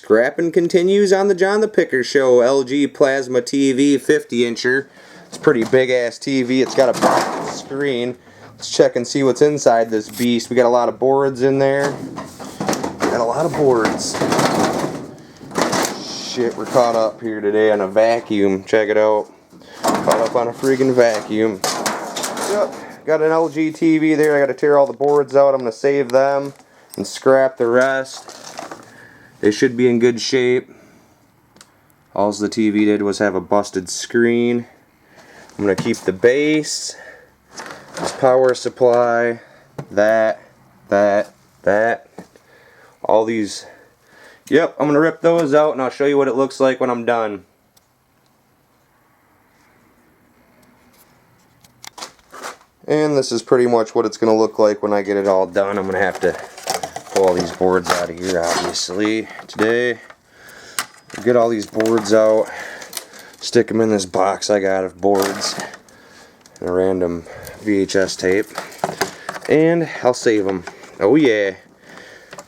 Scrapping continues on the John the Picker Show. LG Plasma TV 50-incher. It's a pretty big ass TV. It's got a busted screen. Let's check and see what's inside this beast. We got a lot of boards in there. Got a lot of boards. Shit, we're caught up here today on a vacuum. Check it out. Caught up on a friggin' vacuum. Yep. Got an LG TV there. I got to tear all the boards out. I'm going to save them and scrap the rest. They should be in good shape. All the TV did was have a busted screen. I'm going to keep the base, this power supply, that, all these. Yep, I'm going to rip those out and I'll show you what it looks like when I'm done. And this is pretty much what it's going to look like when I get it all done. I'm going to have to pull all these boards out of here, obviously, today. Get all these boards out, stick them in this box I got of boards, and a random VHS tape, and I'll save them. Oh yeah.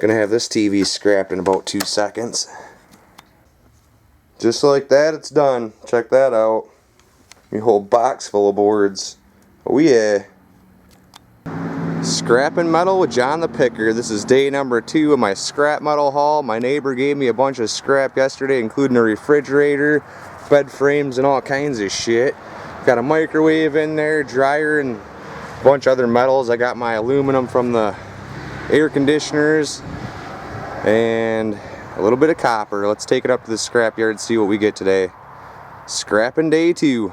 Gonna have this TV scrapped in about 2 seconds. Just like that, it's done. Check that out. A whole box full of boards. Oh yeah. Scrapping metal with John the Picker. This is day number 2 of my scrap metal haul. My neighbor gave me a bunch of scrap yesterday, including a refrigerator, bed frames, and all kinds of shit. Got a microwave in there, dryer, and a bunch of other metals. I got my aluminum from the air conditioners, and a little bit of copper. Let's take it up to the scrapyard and see what we get today. Scrapping day 2.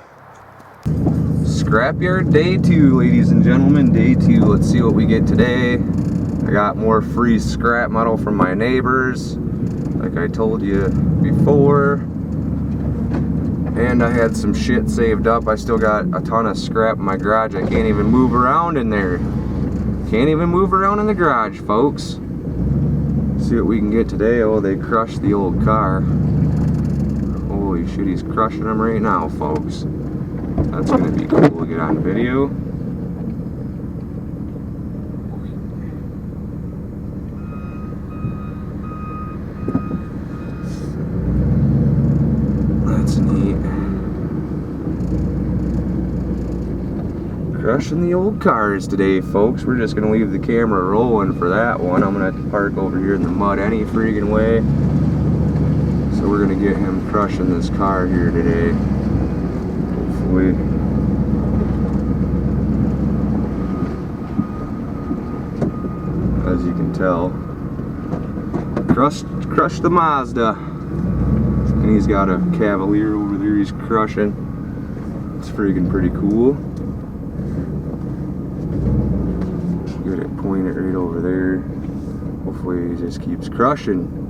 Scrapyard day 2, ladies and gentlemen, day 2. Let's see what we get today. I got more free scrap metal from my neighbors, like I told you before. And I had some shit saved up. I still got a ton of scrap in my garage. I can't even move around in there. Can't even move around in the garage, folks. Let's see what we can get today. Oh, they crushed the old car. Holy shit, he's crushing them right now, folks. That's going to be cool to get on video. That's neat. Crushing the old cars today, folks. We're just going to leave the camera rolling for that one. I'm going to have to park over here in the mud any freaking way. So we're going to get him crushing this car here today. As you can tell, crushed the Mazda, and he's got a Cavalier over there he's crushing. It's freaking pretty cool. Get it pointed right over there. Hopefully he just keeps crushing.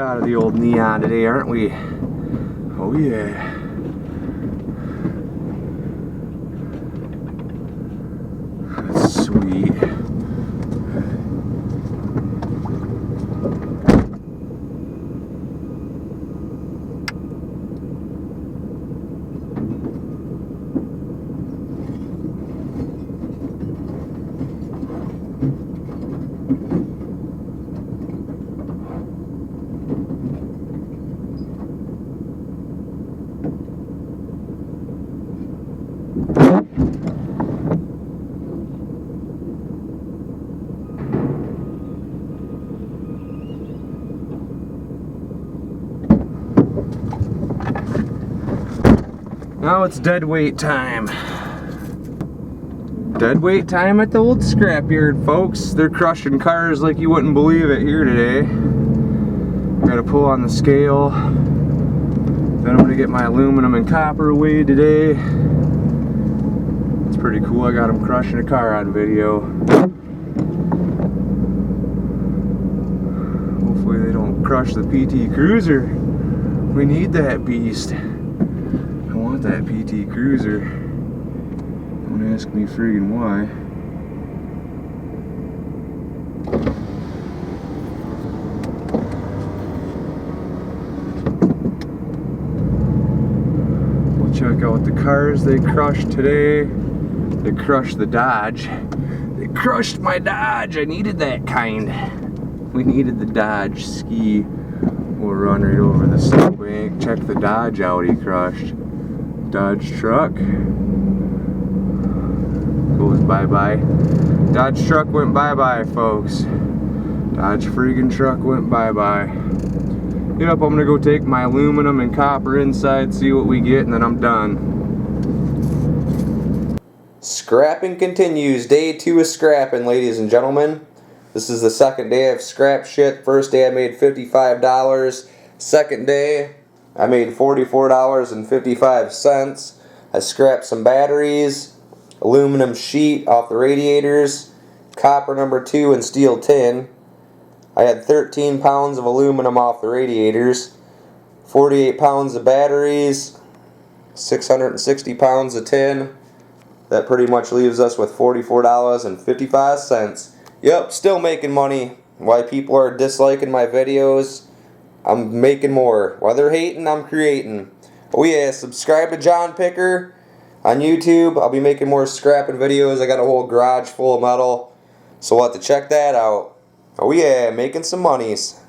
out of the old neon today, aren't we? Oh yeah. That's sweet. Now it's dead weight time. Dead weight time at the old scrapyard, folks. They're crushing cars like you wouldn't believe it here today. Gotta pull on the scale. Then I'm gonna get my aluminum and copper weighed today. It's pretty cool. I got them crushing a car on video. Hopefully they don't crush the PT Cruiser. We need that beast. I want that PT Cruiser. Don't ask me friggin' why. We'll check out the cars they crushed today. They crushed the Dodge. They crushed my Dodge. I needed that kind. We needed the Dodge ski. We'll run right over the snowbank. Check the Dodge out he crushed. Dodge truck goes bye-bye. Dodge truck went bye-bye, folks. Dodge friggin' truck went bye-bye. Yep, I'm gonna go take my aluminum and copper inside, see what we get, and then I'm done. Scrapping continues. Day 2 of scrapping, ladies and gentlemen. This is the second day of scrap shit. First day I made $55. Second day I made $44.55. I scrapped some batteries, aluminum sheet off the radiators, copper number 2 and steel tin. I had 13 pounds of aluminum off the radiators, 48 pounds of batteries, 660 pounds of tin. That pretty much leaves us with $44.55. Yep, still making money. Why people are disliking my videos, I'm making more. While they're hating, I'm creating. Oh yeah, subscribe to John Picker on YouTube. I'll be making more scrapping videos. I got a whole garage full of metal, so we'll have to check that out. Oh yeah, making some monies.